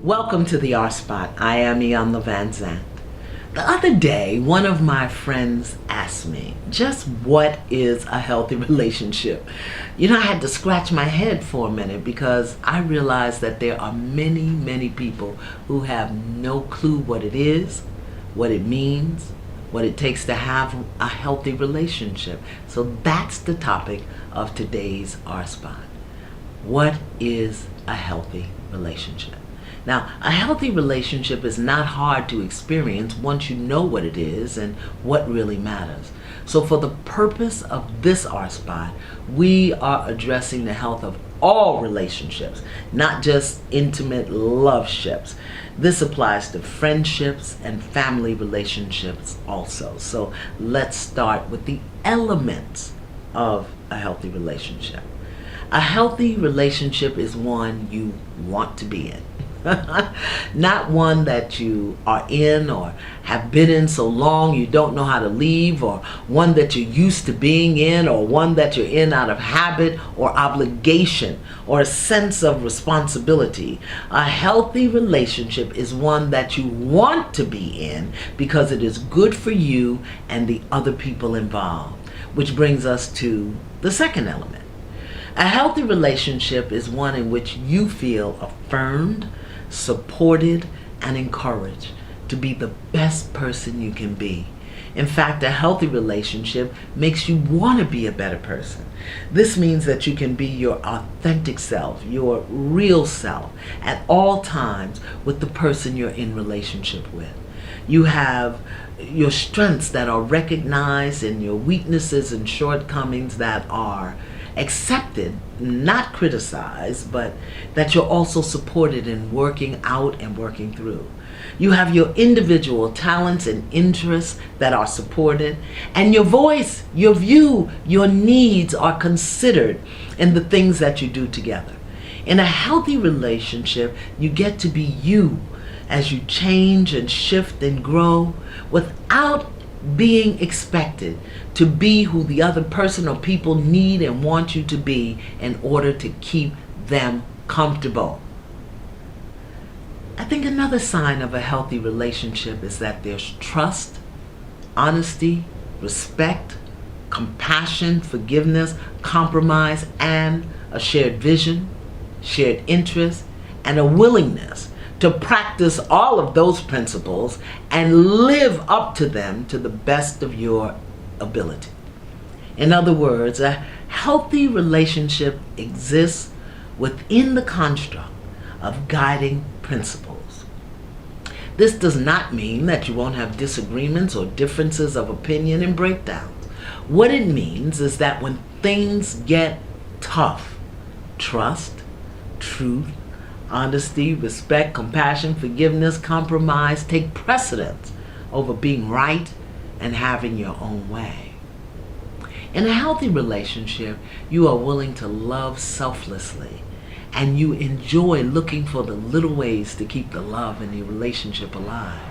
Welcome to the R Spot. I am Iyanla Vanzant. The other day, one of my friends asked me, just what is a healthy relationship? I had to scratch my head for a minute because I realized that there are many people who have no clue what it is, what it means, what it takes to have a healthy relationship. So that's the topic of today's R Spot. What is a healthy relationship? Now, a healthy relationship is not hard to experience once you know what it is and what really matters. So for the purpose of this R Spot, we are addressing the health of all relationships, not just intimate love ships. This applies to friendships and family relationships also. So let's start with the elements of a healthy relationship. A healthy relationship is one you want to be in. Not one that you are in or have been in so long you don't know how to leave, or one that you're used to being in, or one that you're in out of habit or obligation or a sense of responsibility. A healthy relationship is one that you want to be in because it is good for you and the other people involved. Which brings us to the second element. A healthy relationship is one in which you feel affirmed, supported, and encouraged to be the best person you can be. In fact, a healthy relationship makes you want to be a better person. This means that you can be your authentic self, your real self, at all times with the person you're in relationship with. You have your strengths that are recognized and your weaknesses and shortcomings that are accepted, not criticized, but that you're also supported in working out and working through. You have your individual talents and interests that are supported, and your voice, your view, your needs are considered in the things that you do together. In a healthy relationship, you get to be you as you change and shift and grow without being expected to be who the other person or people need and want you to be in order to keep them comfortable. I think another sign of a healthy relationship is that there's trust, honesty, respect, compassion, forgiveness, compromise, and a shared vision, shared interest, and a willingness to practice all of those principles and live up to them to the best of your ability. In other words, a healthy relationship exists within the construct of guiding principles. This does not mean that you won't have disagreements or differences of opinion and breakdowns. What it means is that when things get tough, trust, truth, honesty, respect, compassion, forgiveness, compromise take precedence over being right and having your own way. In a healthy relationship, you are willing to love selflessly, and you enjoy looking for the little ways to keep the love in your relationship alive.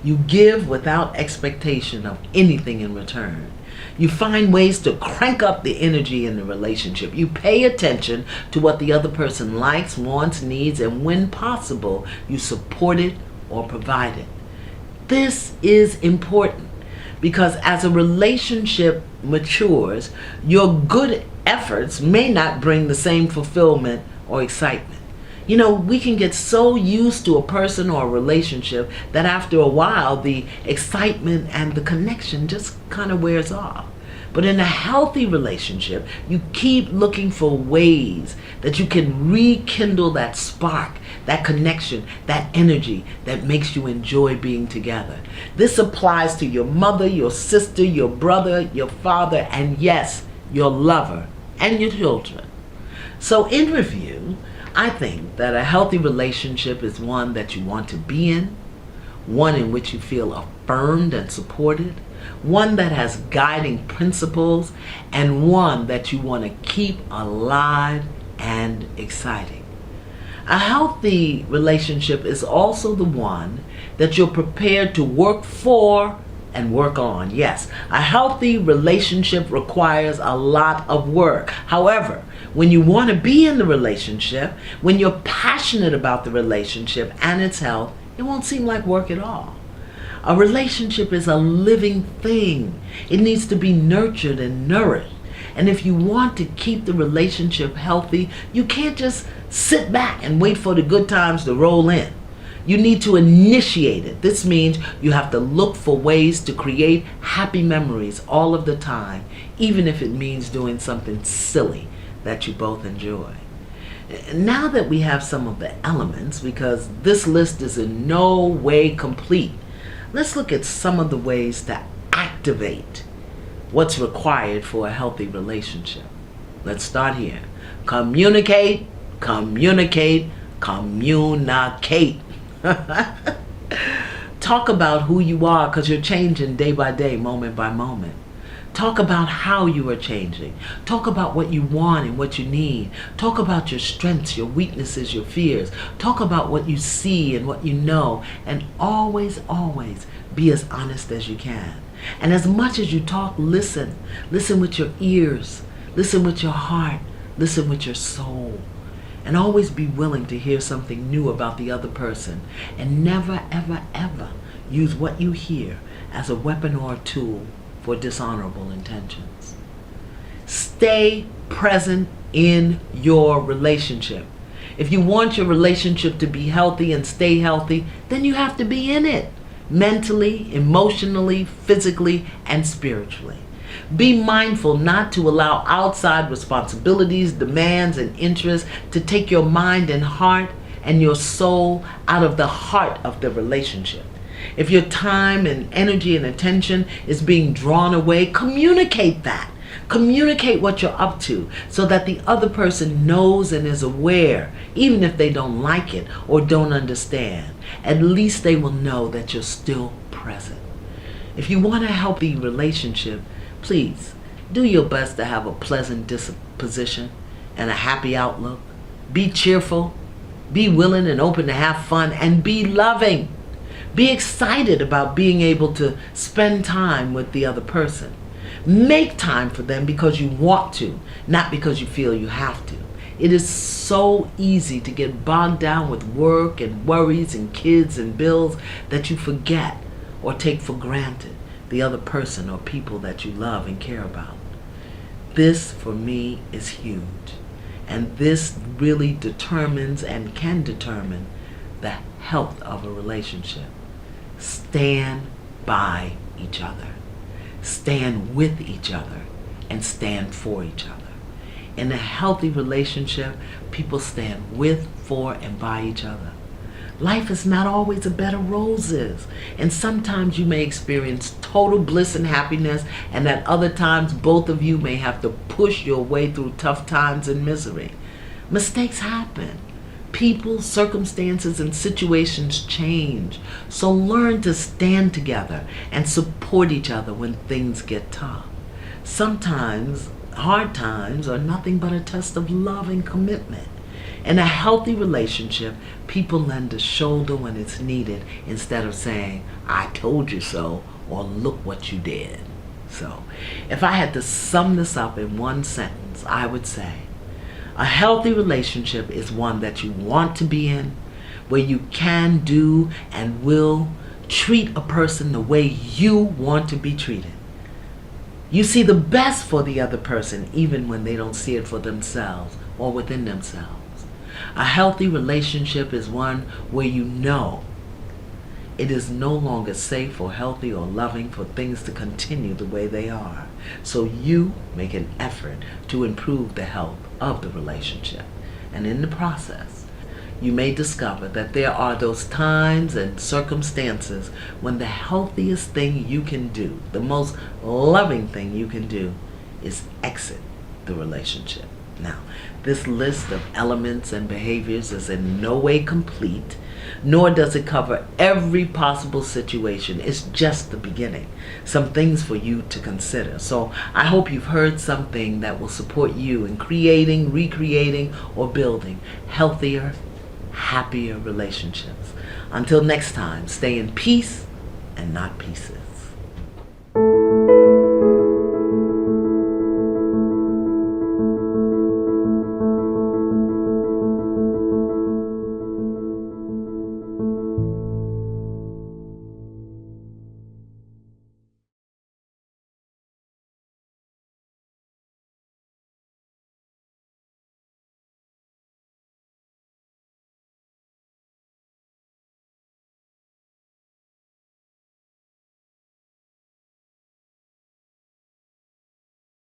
You give without expectation of anything in return. You find ways to crank up the energy in the relationship. You pay attention to what the other person likes, wants, needs, and when possible, you support it or provide it. This is important because as a relationship matures, your good efforts may not bring the same fulfillment or excitement. We can get so used to a person or a relationship that after a while the excitement and the connection just kind of wears off. But in a healthy relationship, you keep looking for ways that you can rekindle that spark, that connection, that energy that makes you enjoy being together. This applies to your mother, your sister, your brother, your father, and yes, your lover and your children. So in review, I think that a healthy relationship is one that you want to be in, one in which you feel affirmed and supported, one that has guiding principles, and one that you want to keep alive and exciting. A healthy relationship is also the one that you're prepared to work for and work on. Yes, a healthy relationship requires a lot of work. However, When you want to be in the relationship, when you're passionate about the relationship and its health, it won't seem like work at all. A relationship is a living thing. It needs to be nurtured and nourished. And if you want to keep the relationship healthy, you can't just sit back and wait for the good times to roll in. You need to initiate it. This means you have to look for ways to create happy memories all of the time, even if it means doing something silly that you both enjoy. Now that we have some of the elements, because this list is in no way complete, let's look at some of the ways to activate what's required for a healthy relationship. Let's start here. Communicate, communicate, communicate. Talk about who you are, because you're changing day by day, moment by moment. Talk about how you are changing. Talk about what you want and what you need. Talk about your strengths, your weaknesses, your fears. Talk about what you see and what you know. And always, always be as honest as you can. And as much as you talk, listen. Listen with your ears. Listen with your heart. Listen with your soul. And always be willing to hear something new about the other person. And never, ever, ever use what you hear as a weapon or a tool for dishonorable intentions. Stay present in your relationship. If you want your relationship to be healthy and stay healthy, then you have to be in it. Mentally, emotionally, physically, and spiritually. Be mindful not to allow outside responsibilities, demands, and interests to take your mind and heart and your soul out of the heart of the relationship. If your time and energy and attention is being drawn away, communicate that. Communicate what you're up to so that the other person knows and is aware, even if they don't like it or don't understand. At least they will know that you're still present. If you want a healthy relationship, please do your best to have a pleasant disposition and a happy outlook. Be cheerful, be willing and open to have fun, and be loving. Be excited about being able to spend time with the other person. Make time for them because you want to, not because you feel you have to. It is so easy to get bogged down with work and worries and kids and bills that you forget or take for granted the other person or people that you love and care about. This, for me, is huge. And this really determines and can determine the health of a relationship. Stand by each other. Stand with each other and stand for each other. In a healthy relationship, people stand with, for, and by each other. Life is not always a bed of roses, and sometimes you may experience total bliss and happiness, and at other times both of you may have to push your way through tough times and misery. Mistakes happen. People, circumstances, and situations change. So learn to stand together and support each other when things get tough. Sometimes hard times are nothing but a test of love and commitment. In a healthy relationship, people lend a shoulder when it's needed instead of saying, "I told you so," or "look what you did." So, if I had to sum this up in one sentence, I would say, a healthy relationship is one that you want to be in, where you can, do, and will treat a person the way you want to be treated. You see the best for the other person even when they don't see it for themselves or within themselves. A healthy relationship is one where you know it is no longer safe or healthy or loving for things to continue the way they are. So you make an effort to improve the health of the relationship. And in the process, you may discover that there are those times and circumstances when the healthiest thing you can do, the most loving thing you can do, is exit the relationship. Now, this list of elements and behaviors is in no way complete, nor does it cover every possible situation. It's just the beginning. Some things for you to consider. So I hope you've heard something that will support you in creating, recreating, or building healthier, happier relationships. Until next time, stay in peace and not pieces.